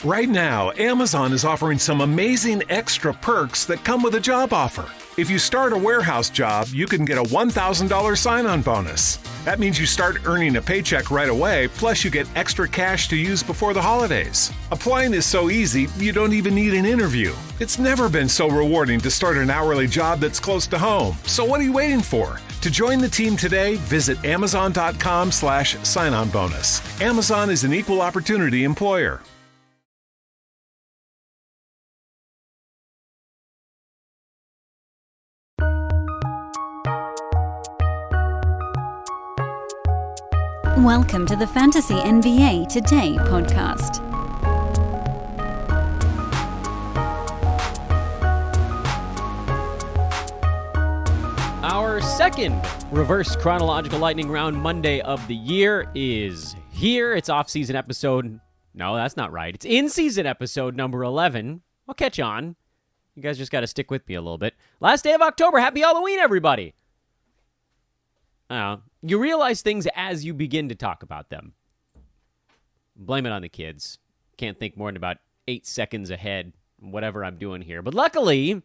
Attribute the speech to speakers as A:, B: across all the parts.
A: Right now, Amazon is offering some amazing extra perks that come with a job offer. If you start a warehouse job, you can get a $1,000 sign-on bonus. That means you start earning a paycheck right away, plus you get extra cash to use before the holidays. Applying is so easy, you don't even need an interview. It's never been so rewarding to start an hourly job that's close to home. So what are you waiting for? To join the team today, visit amazon.com/sign-on bonus. Amazon is an equal opportunity employer.
B: Welcome to the Fantasy NBA Today podcast.
C: Our second reverse chronological lightning round Monday of the year is here. It's off-season episode. No, that's not right. It's in-season episode number 11. I'll catch on. You guys just got to stick with me a little bit. Last day of October. Happy Halloween, everybody. You realize things as you begin to talk about them. Blame it on the kids. Can't think more than about 8 seconds ahead, whatever I'm doing here. But luckily,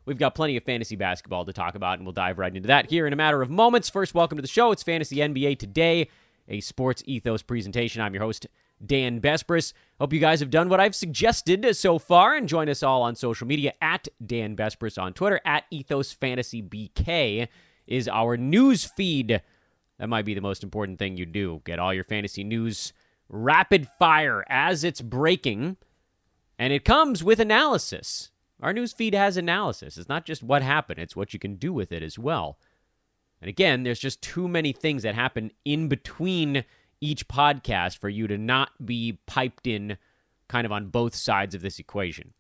C: we've got plenty of fantasy basketball to talk about, and we'll dive right into that here in a matter of moments. First, welcome to the show. It's Fantasy NBA Today, a sports ethos presentation. I'm your host, Dan Bespris. Hope you guys have done what I've suggested so far, and join us all on social media at Dan Bespris on Twitter, at EthosFantasyBK is our news feed. That might be the most important thing you do. Get all your fantasy news rapid fire as it's breaking, and it comes with analysis. Our news feed has analysis. It's not just what happened, it's what you can do with it as well. And again, there's just too many things that happen in between each podcast for you to not be piped in kind of on both sides of this equation.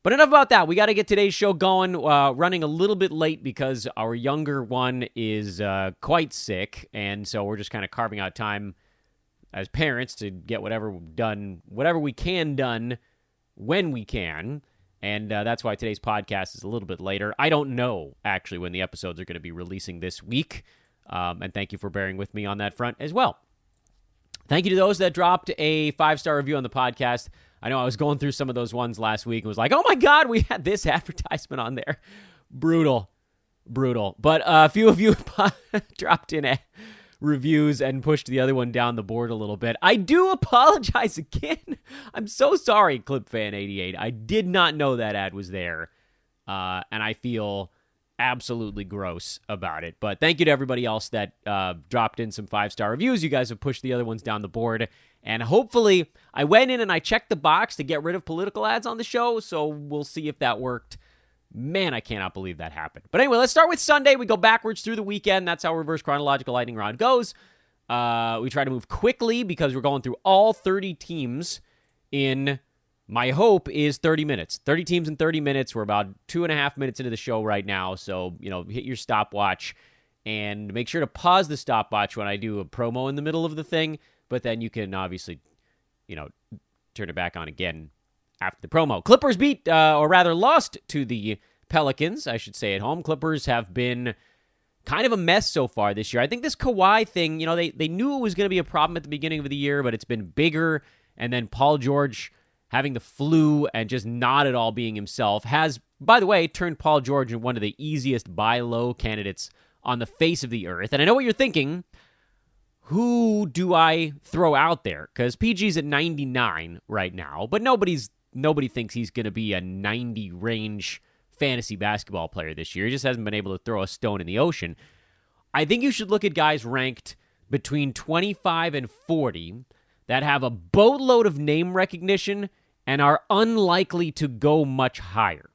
C: But enough about that. We got to get today's show going. Running a little bit late because our younger one is quite sick, and so we're just kind of carving out time as parents to get whatever we can done when we can, and that's why today's podcast is a little bit later. I don't know, actually, when the episodes are going to be releasing this week, and thank you for bearing with me on that front as well. Thank you to those that dropped a 5-star review on the podcast. I know I was going through some of those ones last week and was like, oh my God, we had this advertisement on there. Brutal. But a few of you dropped in reviews and pushed the other one down the board a little bit. I do apologize again. I'm so sorry, ClipFan88. I did not know that ad was there, and I feel absolutely gross about it. But thank you to everybody else that dropped in some 5-star reviews. You guys have pushed the other ones down the board. And hopefully, I went in and I checked the box to get rid of political ads on the show, so we'll see if that worked. Man, I cannot believe that happened. But anyway, let's start with Sunday. We go backwards through the weekend. That's how reverse chronological lightning round goes. We try to move quickly because we're going through all 30 teams in, my hope is 30 minutes. 30 teams in 30 minutes. We're about 2.5 minutes into the show right now, so, hit your stopwatch and make sure to pause the stopwatch when I do a promo in the middle of the thing. But then you can obviously, turn it back on again after the promo. Clippers beat, or rather lost to the Pelicans, I should say, at home. Clippers have been kind of a mess so far this year. I think this Kawhi thing, they knew it was going to be a problem at the beginning of the year, but it's been bigger. And then Paul George having the flu and just not at all being himself has, by the way, turned Paul George into one of the easiest buy low candidates on the face of the earth. And I know what you're thinking. Who do I throw out there? Because PG's at 99 right now, but nobody thinks he's going to be a 90 range fantasy basketball player this year. He just hasn't been able to throw a stone in the ocean. I think you should look at guys ranked between 25 and 40 that have a boatload of name recognition and are unlikely to go much higher.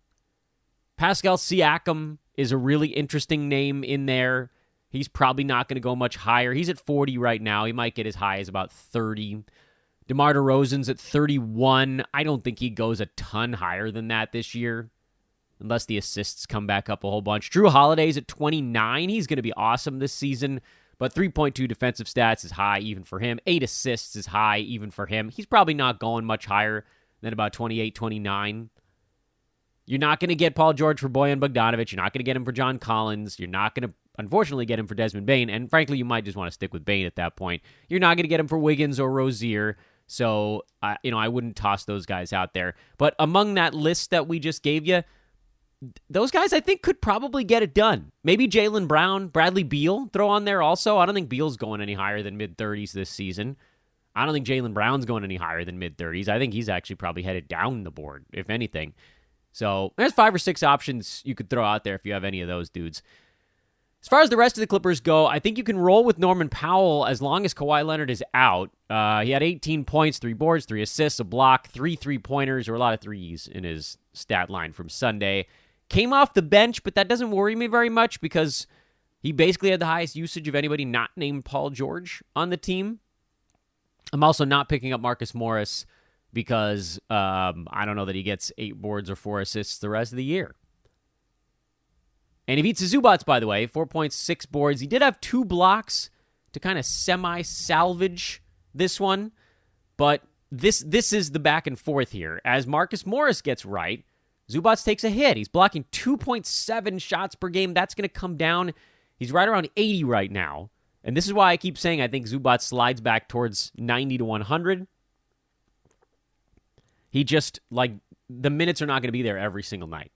C: Pascal Siakam is a really interesting name in there. He's probably not going to go much higher. He's at 40 right now. He might get as high as about 30. DeMar DeRozan's at 31. I don't think he goes a ton higher than that this year, unless the assists come back up a whole bunch. Drew Holiday's at 29. He's going to be awesome this season, but 3.2 defensive stats is high even for him. 8 assists is high even for him. He's probably not going much higher than about 28, 29. You're not going to get Paul George for Bojan Bogdanovic. You're not going to get him for John Collins. You're not going to, unfortunately, get him for Desmond Bane. And frankly, you might just want to stick with Bane at that point. You're not going to get him for Wiggins or Rozier. So, I wouldn't toss those guys out there. But among that list that we just gave you, those guys I think could probably get it done. Maybe Jaylen Brown, Bradley Beal throw on there also. I don't think Beal's going any higher than mid-30s this season. I don't think Jaylen Brown's going any higher than mid-30s. I think he's actually probably headed down the board, if anything. So there's 5 or 6 options you could throw out there if you have any of those dudes. As far as the rest of the Clippers go, I think you can roll with Norman Powell as long as Kawhi Leonard is out. He had 18 points, 3 boards, 3 assists, a block, 3 3-pointers, or a lot of threes in his stat line from Sunday. Came off the bench, but that doesn't worry me very much because he basically had the highest usage of anybody not named Paul George on the team. I'm also not picking up Marcus Morris because I don't know that he gets 8 boards or 4 assists the rest of the year. And Ivica Zubac, by the way, 4 points, 6 boards. He did have 2 blocks to kind of semi-salvage this one, but this is the back and forth here. As Marcus Morris gets right, Zubac takes a hit. He's blocking 2.7 shots per game. That's going to come down. He's right around 80 right now. And this is why I keep saying I think Zubac slides back towards 90 to 100. He just, the minutes are not going to be there every single night.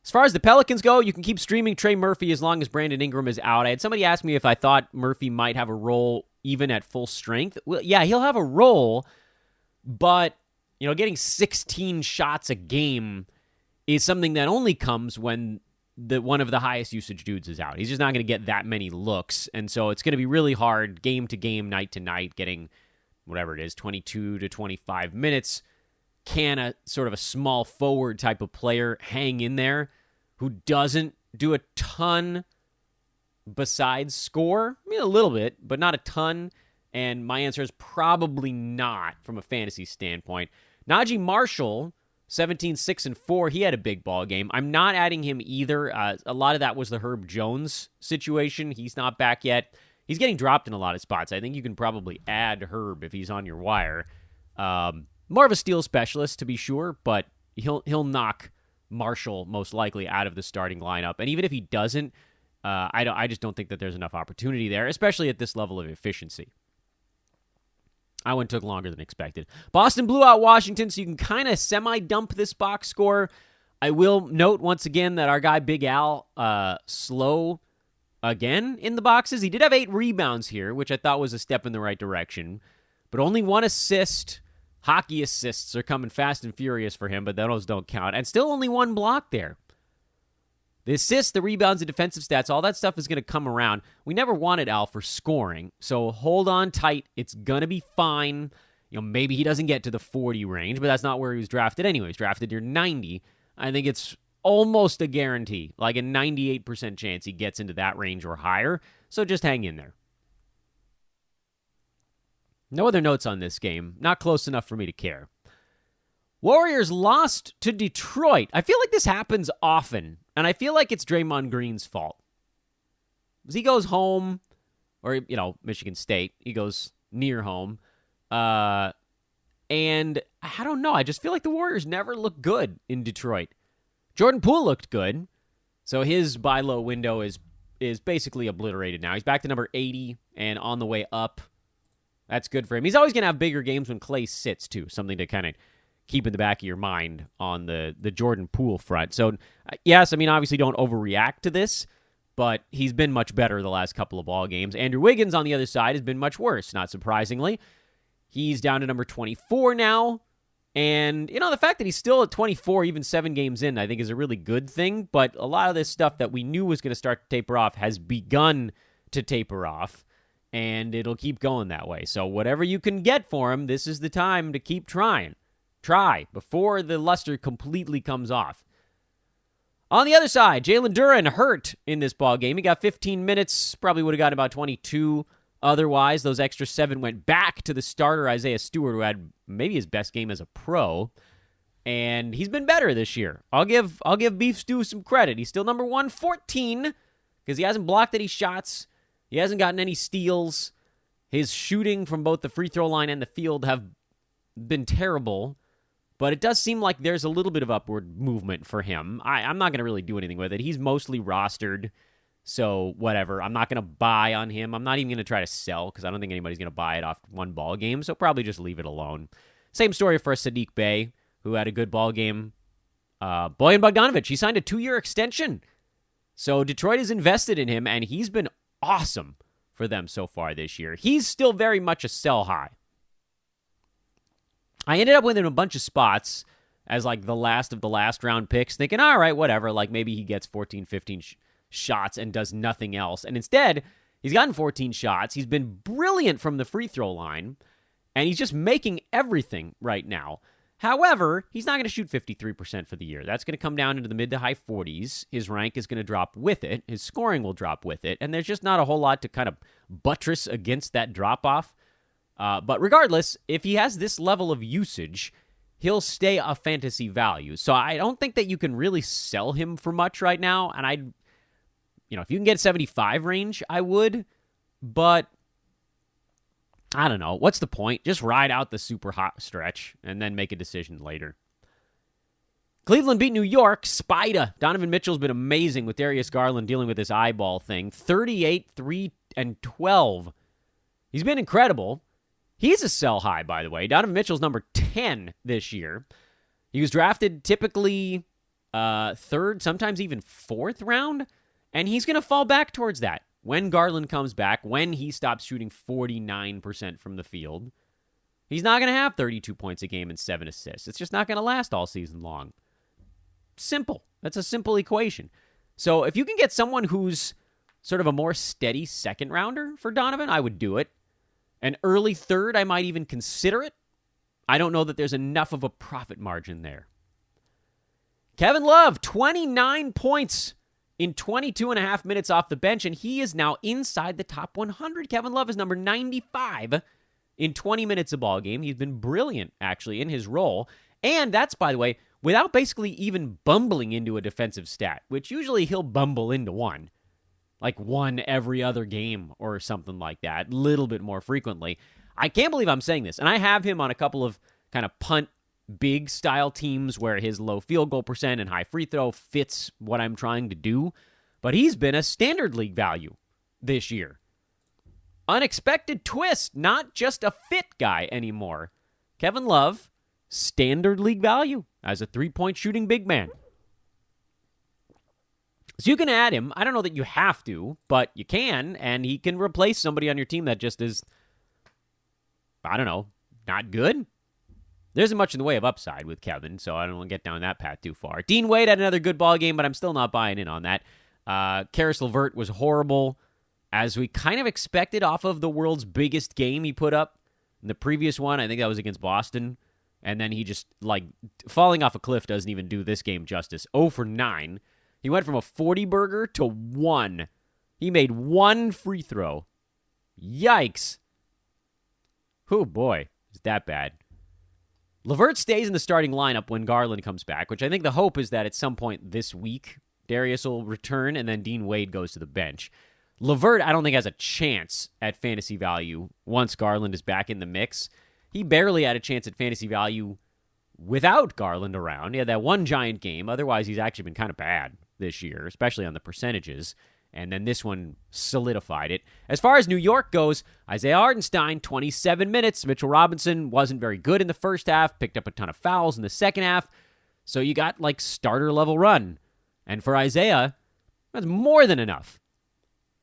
C: As far as the Pelicans go, you can keep streaming Trey Murphy as long as Brandon Ingram is out. I had somebody ask me if I thought Murphy might have a role even at full strength. Well, yeah, he'll have a role, but getting 16 shots a game is something that only comes when one of the highest usage dudes is out. He's just not going to get that many looks, and so it's going to be really hard game to game, night to night, getting whatever it is, 22 to 25 minutes. Can a sort of a small forward type of player hang in there who doesn't do a ton besides score? I mean, a little bit, but not a ton. And my answer is probably not from a fantasy standpoint. Najee Marshall, 17, 6, and 4. He had a big ball game. I'm not adding him either. A lot of that was the Herb Jones situation. He's not back yet. He's getting dropped in a lot of spots. I think you can probably add Herb if he's on your wire. More of a steal specialist, to be sure, but he'll knock Marshall most likely out of the starting lineup. And even if he doesn't, I just don't think that there's enough opportunity there, especially at this level of efficiency. That one took longer than expected. Boston blew out Washington, so you can kind of semi-dump this box score. I will note once again that our guy Big Al, slow again in the boxes. He did have 8 rebounds here, which I thought was a step in the right direction, but only 1 assist. Hockey assists are coming fast and furious for him, but those don't count. And still only 1 block there. The assists, the rebounds, the defensive stats, all that stuff is going to come around. We never wanted Al for scoring, so hold on tight. It's going to be fine. Maybe he doesn't get to the 40 range, but that's not where he was drafted anyway. He was drafted near 90. I think it's almost a guarantee, like a 98% chance he gets into that range or higher, so just hang in there. No other notes on this game. Not close enough for me to care. Warriors lost to Detroit. I feel like this happens often, and I feel like it's Draymond Green's fault. Because he goes home, or, Michigan State. He goes near home. And I don't know. I just feel like the Warriors never look good in Detroit. Jordan Poole looked good, so his buy low window is basically obliterated now. He's back to number 80 and on the way up. That's good for him. He's always going to have bigger games when Clay sits, too. Something to kind of keep in the back of your mind on the Jordan Poole front. So, yes, obviously don't overreact to this, but he's been much better the last couple of ball games. Andrew Wiggins, on the other side, has been much worse, not surprisingly. He's down to number 24 now. And, the fact that he's still at 24, even 7 games in, I think is a really good thing. But a lot of this stuff that we knew was going to start to taper off has begun to taper off. And it'll keep going that way. So whatever you can get for him, this is the time to keep trying. Try before the luster completely comes off. On the other side, Jalen Duren hurt in this ball game. He got 15 minutes, probably would have gotten about 22 otherwise. Those extra 7 went back to the starter, Isaiah Stewart, who had maybe his best game as a pro. And he's been better this year. I'll give Beef Stew some credit. He's still number 114 because he hasn't blocked any shots. He hasn't gotten any steals. His shooting from both the free throw line and the field have been terrible. But it does seem like there's a little bit of upward movement for him. I'm not going to really do anything with it. He's mostly rostered. So whatever. I'm not going to buy on him. I'm not even going to try to sell because I don't think anybody's going to buy it off one ball game. So probably just leave it alone. Same story for Sadiq Bey, who had a good ball game. Bojan Bogdanovic, he signed a 2-year extension. So Detroit is invested in him, and he's been awesome for them so far this year. He's still very much a sell high. I ended up with him in a bunch of spots as like the last of the last round picks, thinking, all right, whatever, like maybe he gets 14, 15 shots and does nothing else. And instead, he's gotten 14 shots. He's been brilliant from the free throw line, and he's just making everything right now. However, he's not going to shoot 53% for the year. That's going to come down into the mid to high 40s. His rank is going to drop with it. His scoring will drop with it. And there's just not a whole lot to kind of buttress against that drop-off. But regardless, if he has this level of usage, he'll stay a fantasy value. So I don't think that you can really sell him for much right now. And if you can get 75 range, I would. But I don't know. What's the point? Just ride out the super hot stretch and then make a decision later. Cleveland beat New York. Spida. Donovan Mitchell's been amazing with Darius Garland dealing with this eyeball thing. 38, 3, and 12. He's been incredible. He's a sell high, by the way. Donovan Mitchell's number 10 this year. He was drafted typically third, sometimes even fourth round, and he's going to fall back towards that. When Garland comes back, when he stops shooting 49% from the field, he's not going to have 32 points a game and 7 assists. It's just not going to last all season long. Simple. That's a simple equation. So if you can get someone who's sort of a more steady second rounder for Donovan, I would do it. An early third, I might even consider it. I don't know that there's enough of a profit margin there. Kevin Love, 29 points in 22 and a half minutes off the bench, and he is now inside the top 100. Kevin Love is number 95 in 20 minutes a ball game. He's been brilliant, actually, in his role. And that's, by the way, without basically even bumbling into a defensive stat, which usually he'll bumble into one. Like one every other game or something like that, a little bit more frequently. I can't believe I'm saying this. And I have him on a couple of kind of punt big style teams where his low field goal percent and high free throw fits what I'm trying to do. But he's been a standard league value this year. Unexpected twist, not just a fit guy anymore. Kevin Love, standard league value as a 3-point shooting big man. So you can add him. I don't know that you have to, but you can, and he can replace somebody on your team that just is, I don't know, not good. There isn't much in the way of upside with Kevin, so I don't want to get down that path too far. Dean Wade had another good ball game, but I'm still not buying in on that. Karis LeVert was horrible, as we kind of expected off of the world's biggest game he put up. In the previous one, I think that was against Boston, and then he just, falling off a cliff doesn't even do this game justice. 0 for 9. He went from a 40-burger to 1. He made 1 free throw. Yikes. Oh, boy. Is that bad. LeVert stays in the starting lineup when Garland comes back, which I think the hope is that at some point this week, Darius will return, and then Dean Wade goes to the bench. LeVert, I don't think, has a chance at fantasy value once Garland is back in the mix. He barely had a chance at fantasy value without Garland around. He had that one giant game. Otherwise, he's actually been kind of bad this year, especially on the percentages. And then this one solidified it. As far as New York goes, Isaiah Hartenstein, 27 minutes. Mitchell Robinson wasn't very good in the first half, picked up a ton of fouls in the second half. So you got starter level run. And for Isaiah, that's more than enough.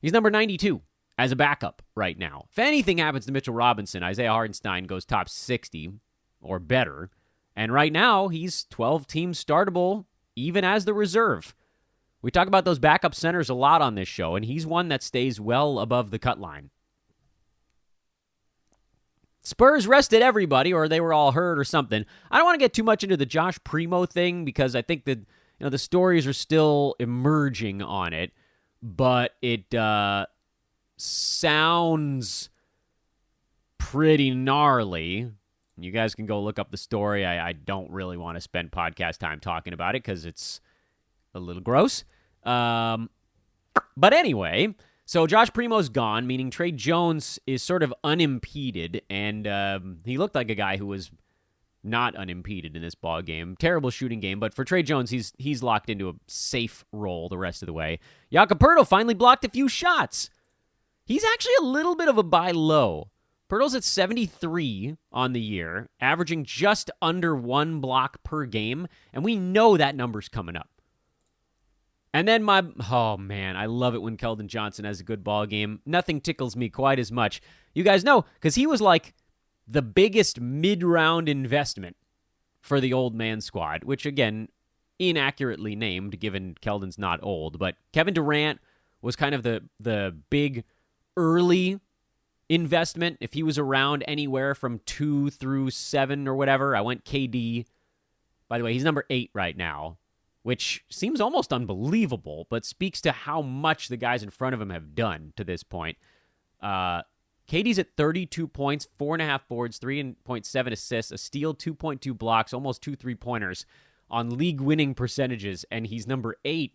C: He's number 92 as a backup right now. If anything happens to Mitchell Robinson, Isaiah Hartenstein goes top 60 or better. And right now, he's 12-team startable, even as the reserve. We talk about those backup centers a lot on this show, and he's one that stays well above the cut line. Spurs rested everybody, or they were all hurt or something. I don't want to get too much into the Josh Primo thing because I think that the stories are still emerging on it, but it sounds pretty gnarly. You guys can go look up the story. I don't really want to spend podcast time talking about it because it's a little gross. But anyway, so Josh Primo's gone, meaning Trey Jones is sort of unimpeded, and he looked like a guy who was not unimpeded in this ball game. Terrible shooting game, but for Trey Jones, he's locked into a safe role the rest of the way. Jakob Poeltl finally blocked a few shots. He's actually a little bit of a buy low. Poeltl's at 73 on the year, averaging just under 1 block per game, and we know that number's coming up. And then oh man, I love it when Keldon Johnson has a good ball game. Nothing tickles me quite as much. You guys know, because he was like the biggest mid-round investment for the old man squad, which again, inaccurately named given Keldon's not old, but Kevin Durant was kind of the big early investment. If he was around anywhere from 2 through 7 or whatever, I went KD. By the way, he's number 8 right now, which seems almost unbelievable, but speaks to how much the guys in front of him have done to this point. KD's at 32 points, 4.5 boards, 3.7 assists, a steal, 2.2 blocks, almost 2 3-pointers on league-winning percentages, and he's number 8.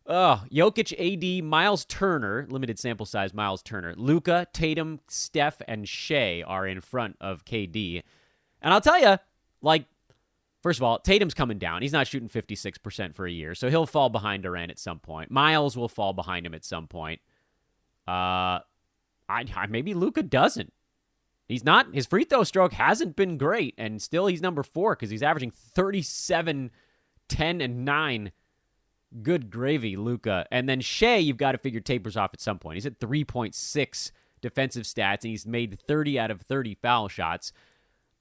C: Jokic, AD, Miles Turner, limited sample size Miles Turner, Luka, Tatum, Steph, and Shea are in front of KD. And I'll tell you, first of all, Tatum's coming down. He's not shooting 56% for a year, so he'll fall behind Durant at some point. Miles will fall behind him at some point. Maybe Luka doesn't. He's not. His free throw stroke hasn't been great, and still he's number 4 because he's averaging 37, 10, and 9. Good gravy, Luka. And then Shea, you've got to figure tapers off at some point. He's at 3.6 defensive stats, and he's made 30 out of 30 foul shots.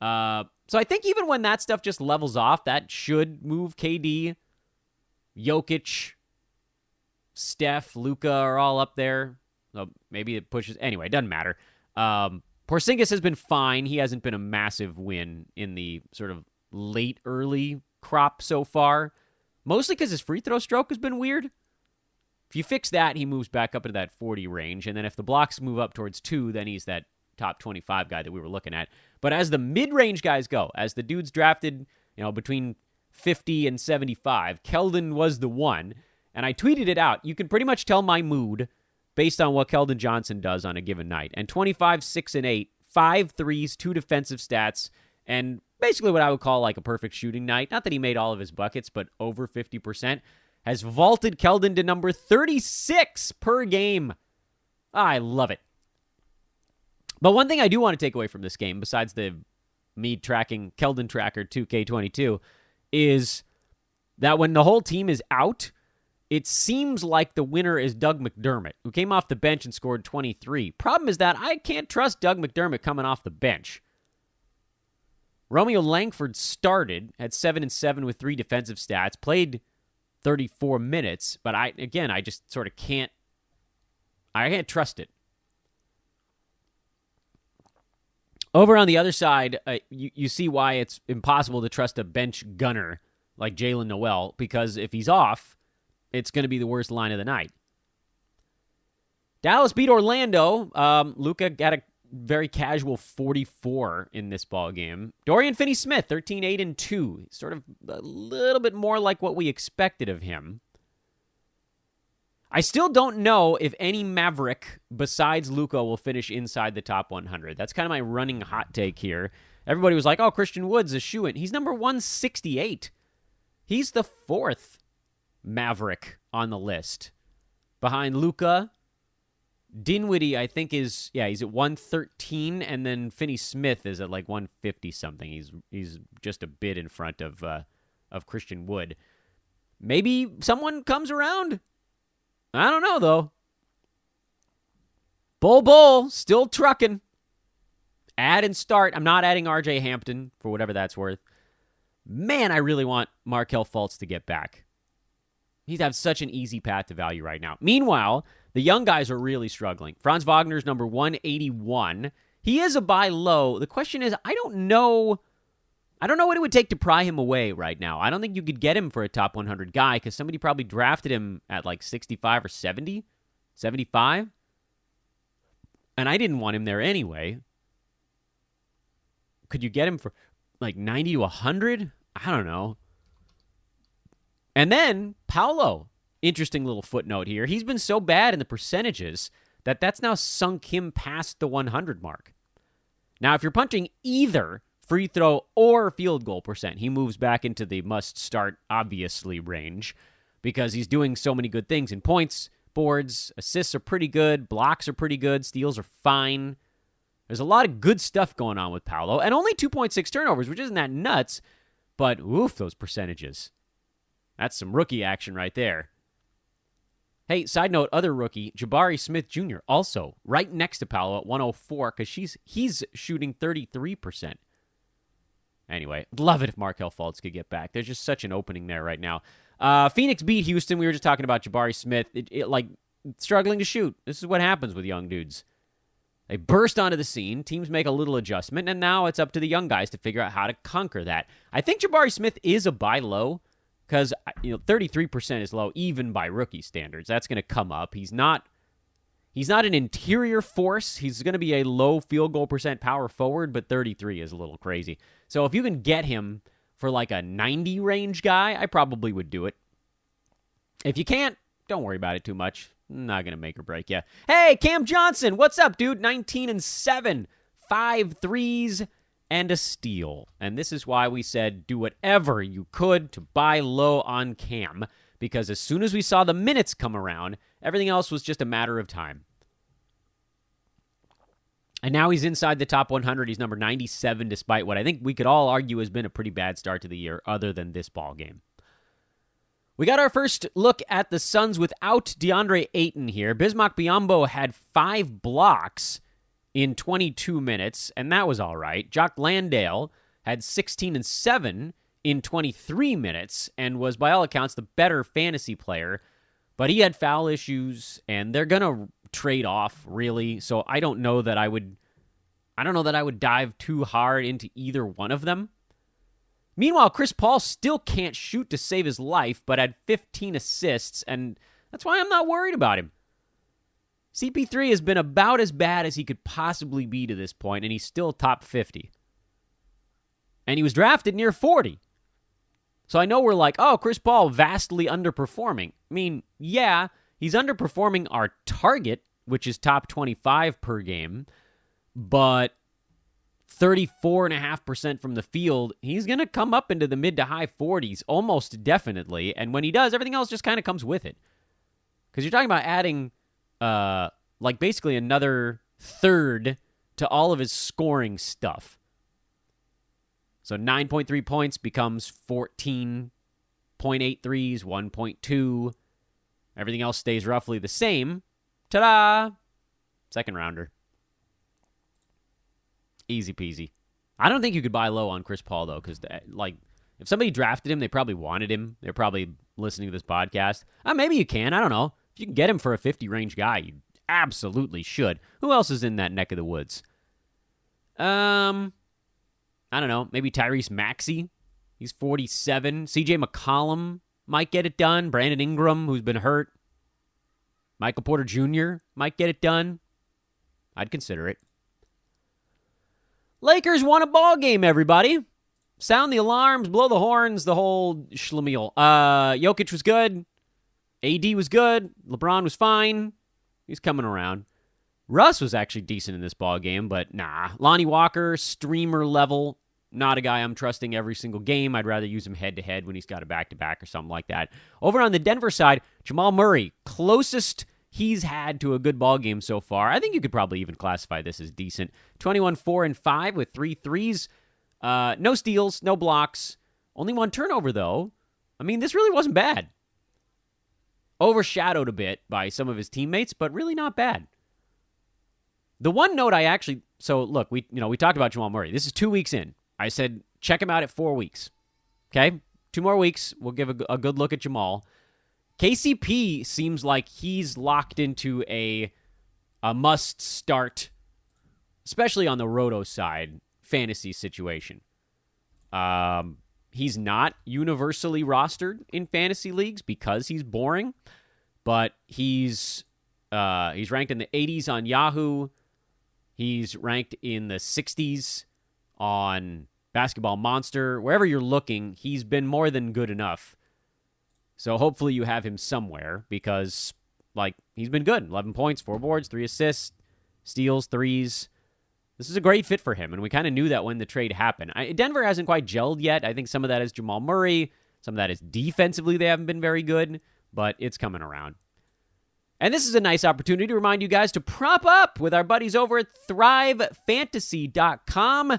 C: So I think even when that stuff just levels off, that should move KD, Jokic, Steph, Luka are all up there. So maybe it pushes. Anyway, it doesn't matter. Porzingis has been fine. He hasn't been a massive win in the sort of late, early crop so far. Mostly because his free throw stroke has been weird. If you fix that, he moves back up into that 40 range. And then if the blocks move up towards 2, then he's that top 25 guy that we were looking at. But as the mid-range guys go, as the dudes drafted, between 50 and 75, Keldon was the one. And I tweeted it out. You can pretty much tell my mood based on what Keldon Johnson does on a given night. And 25, 6, and 8, 5 threes, 2 defensive stats, and basically what I would call like a perfect shooting night. Not that he made all of his buckets, but over 50%. Has vaulted Keldon to number 36 per game. I love it. But one thing I do want to take away from this game, besides me tracking Keldon Tracker 2K22, is that when the whole team is out, it seems like the winner is Doug McDermott, who came off the bench and scored 23. Problem is that I can't trust Doug McDermott coming off the bench. Romeo Langford started at 7-7 with 3 defensive stats, played 34 minutes, but I just sort of can't trust it. Over on the other side, you see why it's impossible to trust a bench gunner like Jalen Noel, because if he's off, it's going to be the worst line of the night. Dallas beat Orlando. Luka got a very casual 44 in this ball game. Dorian Finney-Smith, 13, 8, and 2. Sort of a little bit more like what we expected of him. I still don't know if any Maverick besides Luka will finish inside the top 100. That's kind of my running hot take here. Everybody was like, oh, Christian Wood's a shoo-in. He's number 168. He's the 4th Maverick on the list. Behind Luka, Dinwiddie, I think, he's at 113, and then Finney-Smith is at like 150-something. He's just a bit in front of Christian Wood. Maybe someone comes around. I don't know, though. Bull, still trucking. Add and start. I'm not adding RJ Hampton for whatever that's worth. Man, I really want Markelle Fultz to get back. He's have such an easy path to value right now. Meanwhile, the young guys are really struggling. Franz Wagner's number 181. He is a buy low. The question is, I don't know what it would take to pry him away right now. I don't think you could get him for a top 100 guy because somebody probably drafted him at like 65 or 70, 75. And I didn't want him there anyway. Could you get him for like 90 to 100? I don't know. And then Paolo, interesting little footnote here. He's been so bad in the percentages that's now sunk him past the 100 mark. Now, if you're punching either free throw or field goal percent, he moves back into the must-start, obviously, range because he's doing so many good things in points, boards, assists are pretty good, blocks are pretty good, steals are fine. There's a lot of good stuff going on with Paolo, and only 2.6 turnovers, which isn't that nuts, but oof, those percentages. That's some rookie action right there. Hey, side note, other rookie, Jabari Smith Jr., also right next to Paolo at 104 because he's shooting 33%. Anyway, love it if Markelle Fultz could get back. There's just such an opening there right now. Phoenix beat Houston. We were just talking about Jabari Smith. Struggling to shoot. This is what happens with young dudes. They burst onto the scene. Teams make a little adjustment, and now it's up to the young guys to figure out how to conquer that. I think Jabari Smith is a buy low because 33% is low even by rookie standards. That's going to come up. He's not an interior force. He's going to be a low field goal percent power forward, but 33 is a little crazy. So if you can get him for like a 90 range guy, I probably would do it. If you can't, don't worry about it too much. Not going to make or break you. Hey, Cam Johnson, what's up, dude? 19-7, 5 threes, and a steal. And this is why we said do whatever you could to buy low on Cam, because as soon as we saw the minutes come around, everything else was just a matter of time. And now he's inside the top 100. He's number 97, despite what I think we could all argue has been a pretty bad start to the year, other than this ball game. We got our first look at the Suns without DeAndre Ayton here. Bismack Biyombo had 5 blocks in 22 minutes, and that was all right. Jock Landale had 16 and 7 in 23 minutes and was, by all accounts, the better fantasy player. But he had foul issues, and they're going to trade off, really. So I don't know that I would dive too hard into either one of them. Meanwhile, Chris Paul still can't shoot to save his life, but had 15 assists, and that's why I'm not worried about him. CP3 has been about as bad as he could possibly be to this point, and he's still top 50. And he was drafted near 40. So I know we're like, oh, Chris Paul vastly underperforming. I mean, yeah, he's underperforming our target, which is top 25 per game, but 34.5% from the field, he's going to come up into the mid to high 40s, almost definitely. And when he does, everything else just kind of comes with it. Because you're talking about adding, basically another third to all of his scoring stuff. So 9.3 points becomes 14.8 threes, 1.2. Everything else stays roughly the same. Ta-da! Second rounder. Easy peasy. I don't think you could buy low on Chris Paul, though, because, if somebody drafted him, they probably wanted him. They're probably listening to this podcast. Maybe you can. I don't know. If you can get him for a 50-range guy, you absolutely should. Who else is in that neck of the woods? I don't know. Maybe Tyrese Maxey. He's 47. CJ McCollum might get it done. Brandon Ingram, who's been hurt. Michael Porter Jr. might get it done. I'd consider it. Lakers won a ball game, everybody. Sound the alarms, blow the horns, the whole schlemiel. Jokic was good. AD was good. LeBron was fine. He's coming around. Russ was actually decent in this ball game, but nah. Lonnie Walker, streamer level. Not a guy I'm trusting every single game. I'd rather use him head-to-head when he's got a back-to-back or something like that. Over on the Denver side, Jamal Murray, closest he's had to a good ball game so far. I think you could probably even classify this as decent. 21, 4, and 5 with 3 threes. No steals, no blocks. Only 1 turnover, though. I mean, this really wasn't bad. Overshadowed a bit by some of his teammates, but really not bad. The one note so look, we talked about Jamal Murray. This is 2 weeks in. I said, check him out at 4 weeks. Okay? 2 more weeks. We'll give a good look at Jamal. KCP seems like he's locked into a must-start, especially on the Roto side, fantasy situation. He's not universally rostered in fantasy leagues because he's boring, but he's ranked in the 80s on Yahoo. He's ranked in the 60s on Basketball Monster. Wherever you're looking, he's been more than good enough. So hopefully you have him somewhere because, he's been good. 11 points, 4 boards, 3 assists, steals, threes. This is a great fit for him, and we kind of knew that when the trade happened. Denver hasn't quite gelled yet. I think some of that is Jamal Murray. Some of that is defensively they haven't been very good, but it's coming around. And this is a nice opportunity to remind you guys to prop up with our buddies over at ThriveFantasy.com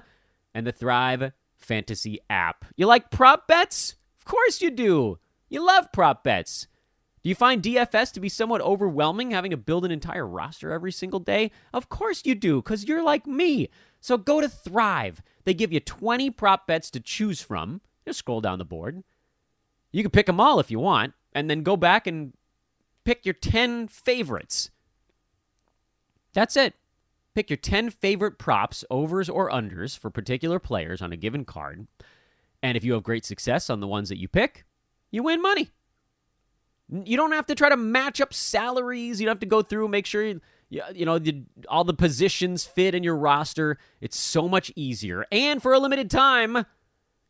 C: and the Thrive Fantasy app. You like prop bets? Of course you do. You love prop bets. Do you find DFS to be somewhat overwhelming, having to build an entire roster every single day? Of course you do, because you're like me. So go to Thrive. They give you 20 prop bets to choose from. Just scroll down the board. You can pick them all if you want, and then go back and pick your 10 favorites. That's it. Pick your 10 favorite props, overs or unders, for particular players on a given card. And if you have great success on the ones that you pick, you win money. You don't have to try to match up salaries. You don't have to go through and make sure all the positions fit in your roster. It's so much easier. And for a limited time,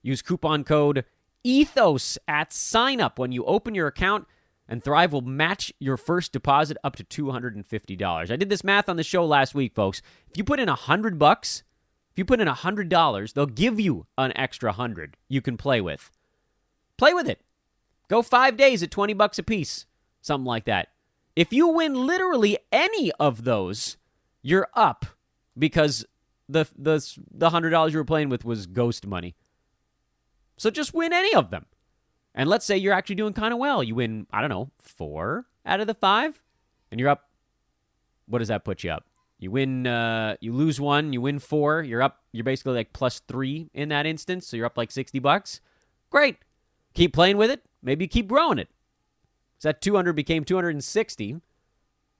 C: use coupon code ETHOS at sign up when you open your account, and Thrive will match your first deposit up to $250. I did this math on the show last week, folks. If you put in $100, if you put in $100, they'll give you an extra 100 you can play with. Play with it. Go 5 days at $20 a piece, something like that. If you win literally any of those, you're up, because the $100 you were playing with was ghost money. So just win any of them. And let's say you're actually doing kind of well. You win, 4 out of the 5, and you're up. What does that put you up? You win, you lose 1, you win 4, you're up. You're basically like plus 3 in that instance, so you're up like $60. Great. Keep playing with it. Maybe keep growing it. So that 200 became 260.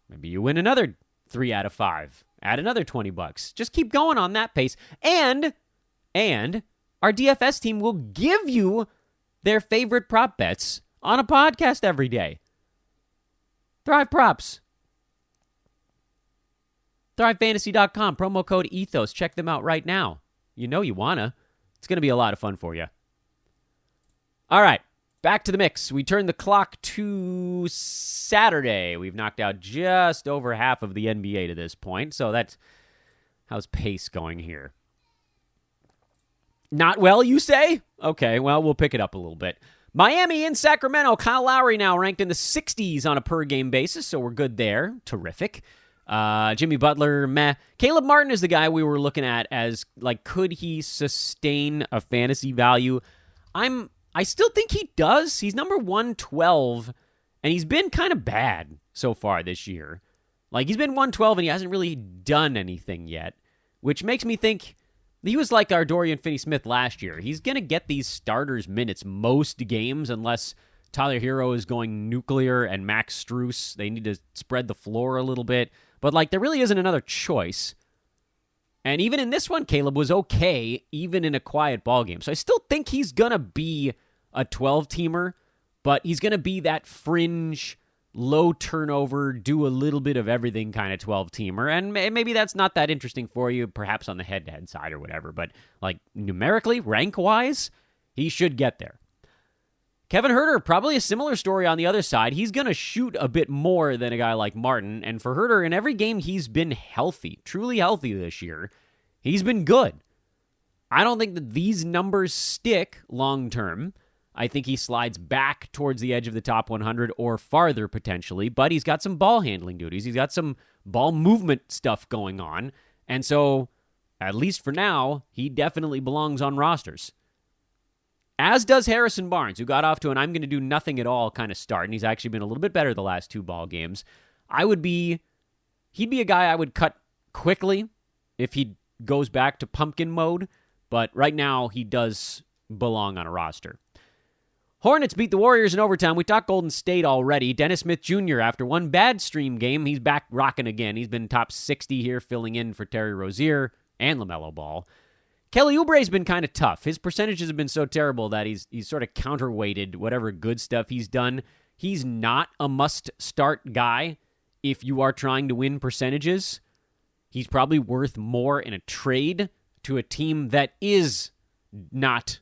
C: Maybe you win another 3 out of 5. Add another $20. Just keep going on that pace. And our DFS team will give you their favorite prop bets on a podcast every day. Thrive Props. ThriveFantasy.com, promo code ETHOS. Check them out right now. You know you wanna. It's going to be a lot of fun for you. All right, back to the mix. We turn the clock to Saturday. We've knocked out just over half of the NBA to this point, so how's pace going here? Not well, you say? Okay, well, we'll pick it up a little bit. Miami in Sacramento. Kyle Lowry now ranked in the 60s on a per-game basis, so we're good there. Terrific. Jimmy Butler, meh. Caleb Martin is the guy we were looking at as, could he sustain a fantasy value? I still think he does. He's number 112, and he's been kind of bad so far this year. He's been 112, and he hasn't really done anything yet, which makes me think he was like our Dorian Finney-Smith last year. He's going to get these starters minutes most games unless Tyler Hero is going nuclear and Max Strus. They need to spread the floor a little bit. But, there really isn't another choice. And even in this one, Caleb was okay, even in a quiet ball game. So I still think he's going to be a 12-teamer, but he's going to be that fringe, low turnover, do a little bit of everything kind of 12-teamer. And maybe that's not that interesting for you, perhaps on the head-to-head side or whatever. But, numerically, rank-wise, he should get there. Kevin Huerter, probably a similar story on the other side. He's going to shoot a bit more than a guy like Martin. And for Huerter, in every game, he's been healthy, truly healthy this year. He's been good. I don't think that these numbers stick long-term. I think he slides back towards the edge of the top 100 or farther potentially, but he's got some ball handling duties. He's got some ball movement stuff going on. And so, at least for now, he definitely belongs on rosters. As does Harrison Barnes, who got off to an I'm going to do nothing at all kind of start, and he's actually been a little bit better the last 2 ball games. He'd be a guy I would cut quickly if he goes back to pumpkin mode, but right now he does belong on a roster. Hornets beat the Warriors in overtime. We talked Golden State already. Dennis Smith Jr., after one bad stream game, he's back rocking again. He's been top 60 here, filling in for Terry Rozier and LaMelo Ball. Kelly Oubre's been kind of tough. His percentages have been so terrible that he's sort of counterweighted whatever good stuff he's done. He's not a must-start guy if you are trying to win percentages. He's probably worth more in a trade to a team that is not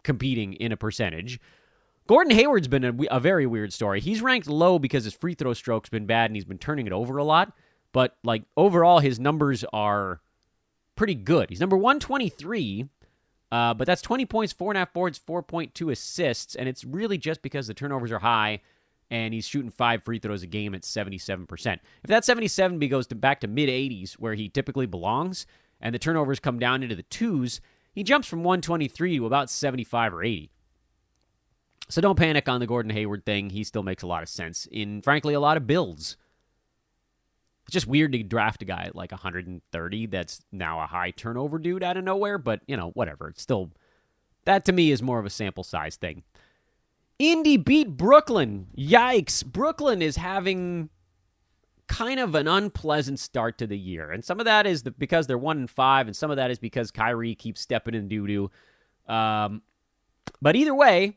C: competing in a percentage. Gordon Hayward's been a very weird story. He's ranked low because his free throw stroke's been bad and he's been turning it over a lot. But, overall, his numbers are pretty good. He's number 123, but that's 20 points, 4.5 boards, 4.2 assists, and it's really just because the turnovers are high, and he's shooting 5 free throws a game at 77%. If that 77 goes back to mid-80s, where he typically belongs, and the turnovers come down into the 2s, he jumps from 123 to about 75 or 80. So don't panic on the Gordon Hayward thing. He still makes a lot of sense in, frankly, a lot of builds. It's just weird to draft a guy at like 130 that's now a high turnover dude out of nowhere, but, whatever. It's still, that to me is more of a sample size thing. Indy beat Brooklyn. Yikes. Brooklyn is having kind of an unpleasant start to the year. And some of that is because they're 1-5, and some of that is because Kyrie keeps stepping in doo-doo. But either way,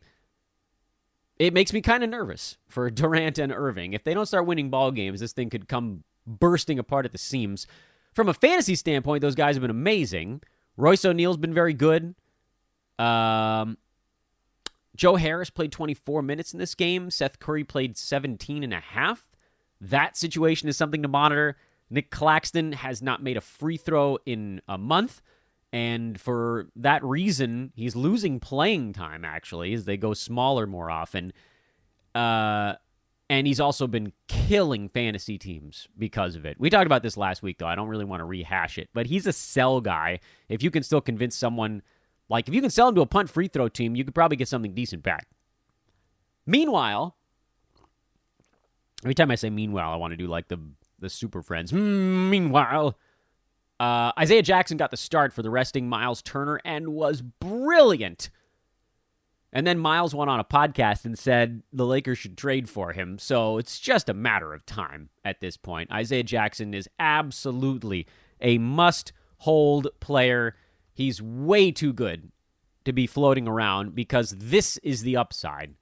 C: it makes me kind of nervous for Durant and Irving. If they don't start winning ball games, this thing could come bursting apart at the seams. From a fantasy standpoint, those guys have been amazing. Royce O'Neal's been very good. Joe Harris played 24 minutes in this game. Seth Curry played 17 and a half. That situation is something to monitor. Nick Claxton has not made a free throw in a month. And for that reason, he's losing playing time, actually, as they go smaller more often. And he's also been killing fantasy teams because of it. We talked about this last week, though. I don't really want to rehash it. But he's a sell guy. If you can still convince someone, like if you can sell him to a punt free throw team, you could probably get something decent back. Meanwhile, every time I say meanwhile, I want to do like the Super Friends. Meanwhile, Isaiah Jackson got the start for the resting Miles Turner and was brilliant. And then Miles went on a podcast and said the Lakers should trade for him. So it's just a matter of time at this point. Isaiah Jackson is absolutely a must-hold player. He's way too good to be floating around because this is the upside.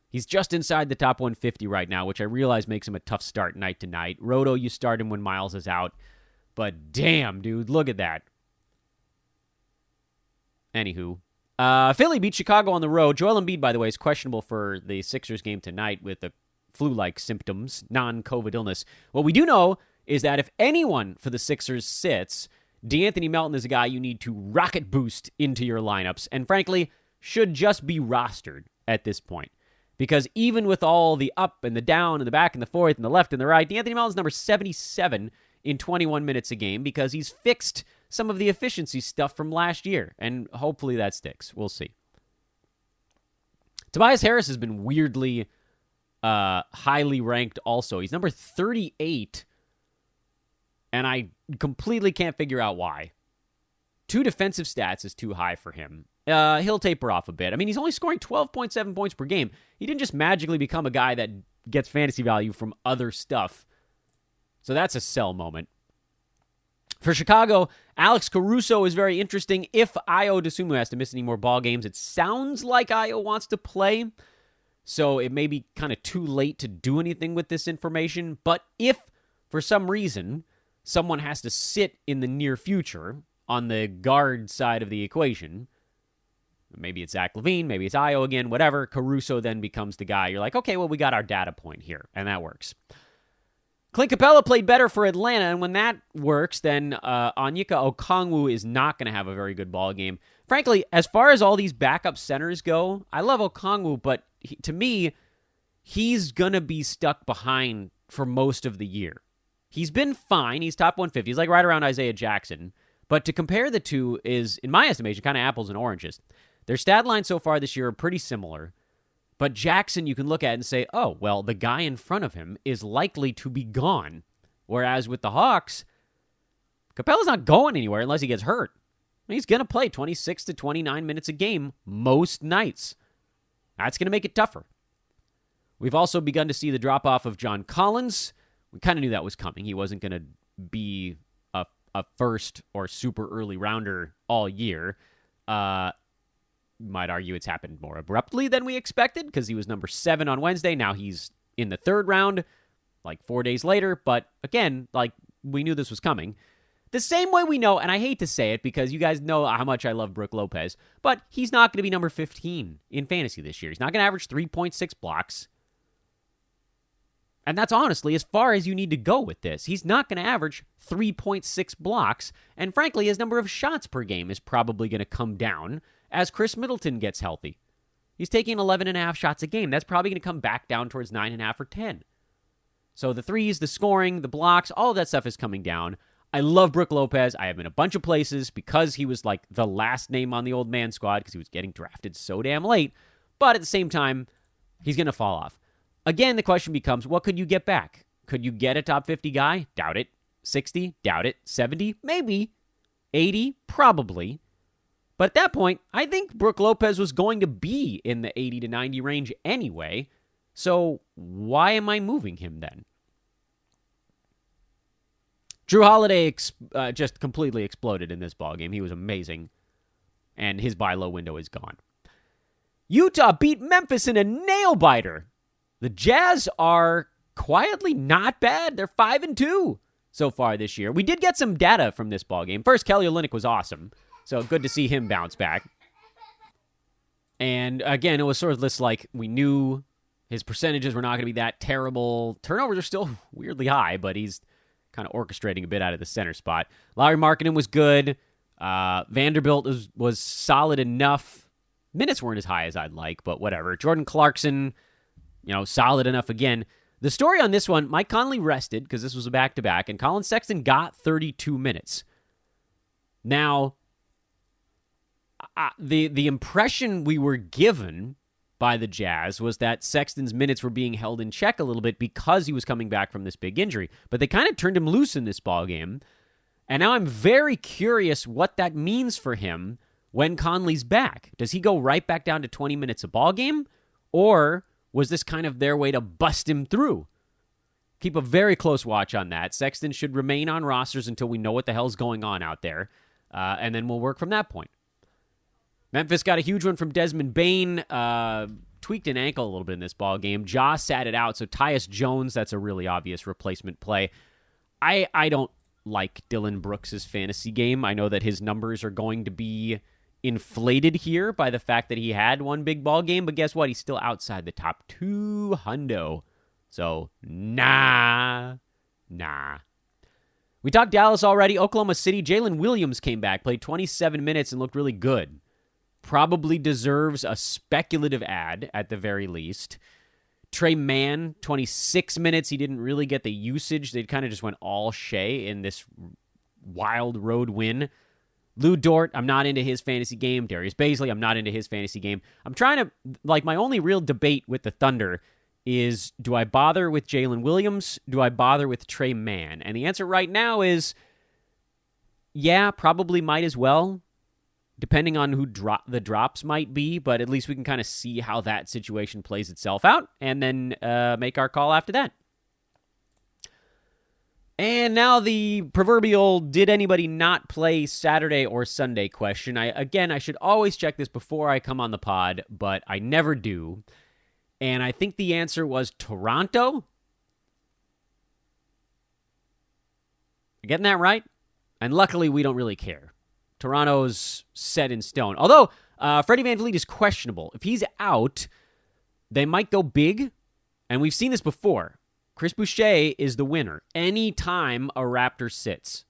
C: He's just inside the top 150 right now, which I realize makes him a tough start night to night. Roto, you start him when Miles is out. But damn, dude, look at that. Anywho, Philly beat Chicago on the road. Joel Embiid, by the way, is questionable for the Sixers game tonight with the flu-like symptoms, non-COVID illness. What we do know is that if anyone for the Sixers sits, DeAnthony Melton is a guy you need to rocket boost into your lineups, and frankly, should just be rostered at this point. Because even with all the up and the down and the back and the forth and the left and the right, DeAnthony Melton's number 77 in 21 minutes a game because he's fixed some of the efficiency stuff from last year, and hopefully that sticks. We'll see. Tobias Harris has been weirdly highly ranked also. He's number 38, and I completely can't figure out why. 2 defensive stats is too high for him. He'll taper off a bit. I mean, he's only scoring 12.7 points per game. He didn't just magically become a guy that gets fantasy value from other stuff. So that's a sell moment. For Chicago, Alex Caruso is very interesting. If Ayo Dosunmu has to miss any more ball games, it sounds like Ayo wants to play. So it may be kind of too late to do anything with this information. But if, for some reason, someone has to sit in the near future on the guard side of the equation, maybe it's Zach LaVine, maybe it's Ayo again, whatever, Caruso then becomes the guy. You're like, okay, well, we got our data point here, and that works. Clint Capella played better for Atlanta, and when that works, then Onyeka Okongwu is not going to have a very good ball game. Frankly, as far as all these backup centers go, I love Okongwu, but to me, he's going to be stuck behind for most of the year. He's been fine. He's top 150. He's like right around Isaiah Jackson. But to compare the two is, in my estimation, kind of apples and oranges. Their stat lines so far this year are pretty similar. But Jackson, you can look at and say, oh, well, the guy in front of him is likely to be gone. Whereas with the Hawks, Capella's not going anywhere unless he gets hurt. He's going to play 26 to 29 minutes a game most nights. That's going to make it tougher. We've also begun to see the drop-off of John Collins. We kind of knew that was coming. He wasn't going to be a first or super early rounder all year. Might argue it's happened more abruptly than we expected because he was number 7 on Wednesday. Now he's in the 3rd round, like 4 days later. But again, like we knew this was coming. The same way we know, and I hate to say it because you guys know how much I love Brook Lopez, but he's not going to be number 15 in fantasy this year. He's not going to average 3.6 blocks. And that's honestly as far as you need to go with this. He's not going to average 3.6 blocks, and frankly, his number of shots per game is probably going to come down as Chris Middleton gets healthy. He's taking 11.5 shots a game. That's probably going to come back down towards 9.5 or 10. So the threes, the scoring, the blocks, all of that stuff is coming down. I love Brook Lopez. I have him in a bunch of places because he was like the last name on the old man squad because he was getting drafted so damn late. But at the same time, he's going to fall off. Again, the question becomes, what could you get back? Could you get a top 50 guy? Doubt it. 60? Doubt it. 70? Maybe. 80? Probably. But at that point, I think Brook Lopez was going to be in the 80 to 90 range anyway. So why am I moving him then? Drew Holiday just completely exploded in this ballgame. He was amazing. And his buy low window is gone. Utah beat Memphis in a nail-biter. The Jazz are quietly not bad. They're 5-2 so far this year. We did get some data from this ballgame. First, Kelly Olynyk was awesome. So good to see him bounce back. And again, it was sort of this like we knew his percentages were not going to be that terrible. Turnovers are still weirdly high, but he's kind of orchestrating a bit out of the center spot. Lauri Markkanen was good. Vanderbilt was solid enough. Minutes weren't as high as I'd like, but whatever. Jordan Clarkson, solid enough again. The story on this one, Mike Conley rested because this was a back-to-back, and Colin Sexton got 32 minutes. Now, the impression we were given by the Jazz was that Sexton's minutes were being held in check a little bit because he was coming back from this big injury. But they kind of turned him loose in this ballgame. And now I'm very curious what that means for him when Conley's back. Does he go right back down to 20 minutes a ballgame? Or was this kind of their way to bust him through? Keep a very close watch on that. Sexton should remain on rosters until we know what the hell's going on out there. And then we'll work from that point. Memphis got a huge one from Desmond Bane. Tweaked an ankle a little bit in this ballgame. Ja sat it out, so Tyus Jones, that's a really obvious replacement play. I don't like Dylan Brooks' fantasy game. I know that his numbers are going to be inflated here by the fact that he had one big ball game, but guess what? He's still outside the top 200. So, nah. We talked Dallas already. Oklahoma City, Jalen Williams came back, played 27 minutes and looked really good. Probably deserves a speculative ad at the very least. Trey Mann, 26 minutes. He didn't really get the usage. They kind of just went all Shea in this wild road win. Lou Dort, I'm not into his fantasy game. Darius Baisley, I'm not into his fantasy game. I'm trying to, my only real debate with the Thunder is, do I bother with Jalen Williams? Do I bother with Trey Mann? And the answer right now is, yeah, probably might as well. Depending on who the drops might be, but at least we can kind of see how that situation plays itself out and then make our call after that. And now the proverbial did anybody not play Saturday or Sunday question. I should always check this before I come on the pod, but I never do. And I think the answer was Toronto. Getting that right? And luckily we don't really care. Toronto's set in stone. Although Freddie VanVleet is questionable. If he's out, they might go big. And we've seen this before. Chris Boucher is the winner anytime a Raptor sits.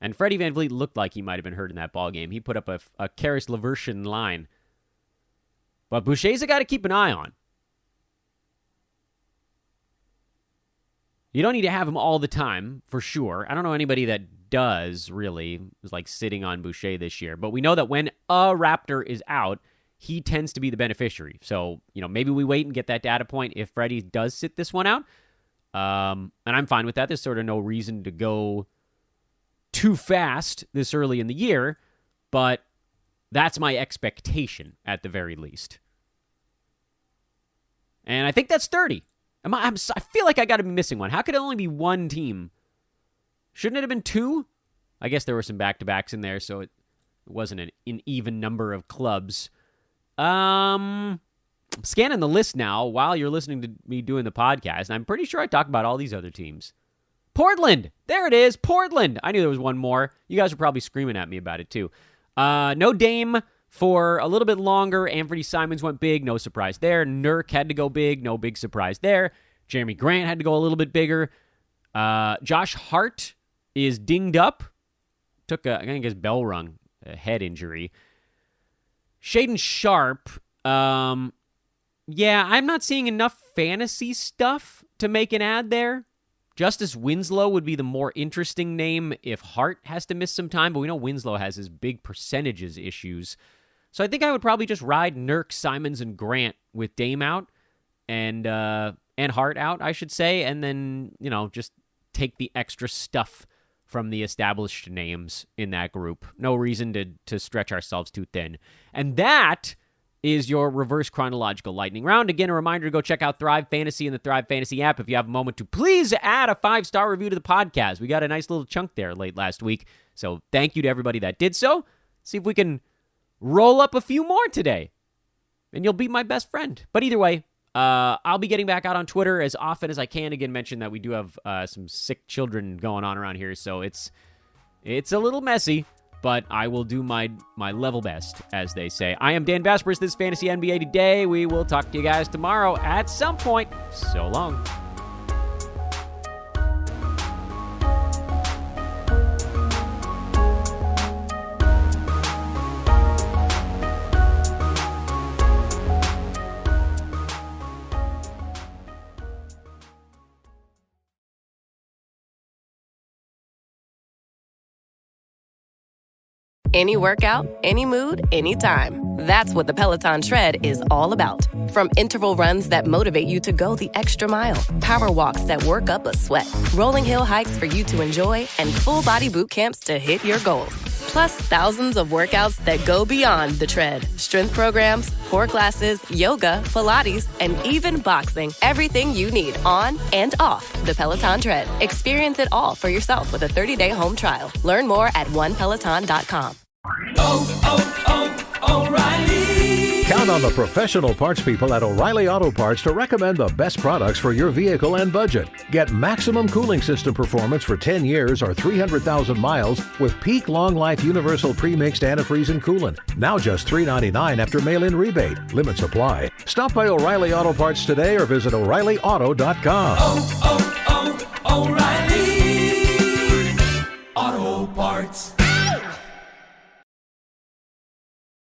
C: And Freddie VanVleet looked like he might have been hurt in that ballgame. He put up a Karis LeVerttion line. But Boucher's a guy to keep an eye on. You don't need to have him all the time, for sure. I don't know anybody that does, really, is like sitting on Boucher this year. But we know that when a Raptor is out, he tends to be the beneficiary. So, maybe we wait and get that data point if Freddie does sit this one out. And I'm fine with that. There's sort of no reason to go too fast this early in the year. But that's my expectation, at the very least. And I think that's 30. I feel like I got to be missing one. How could it only be one team? Shouldn't it have been two? I guess there were some back-to-backs in there, so it wasn't an even number of clubs. I'm scanning the list now while you're listening to me doing the podcast, and I'm pretty sure I talked about all these other teams. Portland! There it is, Portland! I knew there was one more. You guys were probably screaming at me about it, too. No Dame for a little bit longer. Anthony Simons went big, no surprise there. Nurk had to go big, no big surprise there. Jeremy Grant had to go a little bit bigger. Josh Hart is dinged up. Took I think his bell rung, a head injury. Shaden Sharp, I'm not seeing enough fantasy stuff to make an ad there. Justice Winslow would be the more interesting name if Hart has to miss some time, but we know Winslow has his big percentages issues. So I think I would probably just ride Nurk, Simons, and Grant with Dame out and Hart out, I should say, and then, just take the extra stuff from the established names in that group. No reason to stretch ourselves too thin. And that is your reverse chronological lightning round. Again, a reminder to go check out Thrive Fantasy and the Thrive Fantasy app. If you have a moment to please add a 5-star review to the podcast. We got a nice little chunk there late last week. So thank you to everybody that did so. See if we can roll up a few more today. And you'll be my best friend. But either way, I'll be getting back out on Twitter as often as I can. Again, mention that we do have some sick children going on around here, so it's a little messy, but I will do my level best, as they say. I am Dan Vespers. This is Fantasy NBA Today. We will talk to you guys tomorrow at some point. So long.
D: Any workout, any mood, anytime. That's what the Peloton Tread is all about. From interval runs that motivate you to go the extra mile, power walks that work up a sweat, rolling hill hikes for you to enjoy, and full body boot camps to hit your goals. Plus thousands of workouts that go beyond the tread. Strength programs, core classes, yoga, Pilates, and even boxing. Everything you need on and off the Peloton Tread. Experience it all for yourself with a 30-day home trial. Learn more at onepeloton.com.
E: O'Reilly. Count on the professional parts people at O'Reilly Auto Parts to recommend the best products for your vehicle and budget. Get maximum cooling system performance for 10 years or 300,000 miles with Peak Long Life Universal Pre-Mixed Antifreeze and Coolant. Now just $3.99 after mail-in rebate. Limits apply. Stop by O'Reilly Auto Parts today or visit O'ReillyAuto.com.
F: O'Reilly Auto Parts.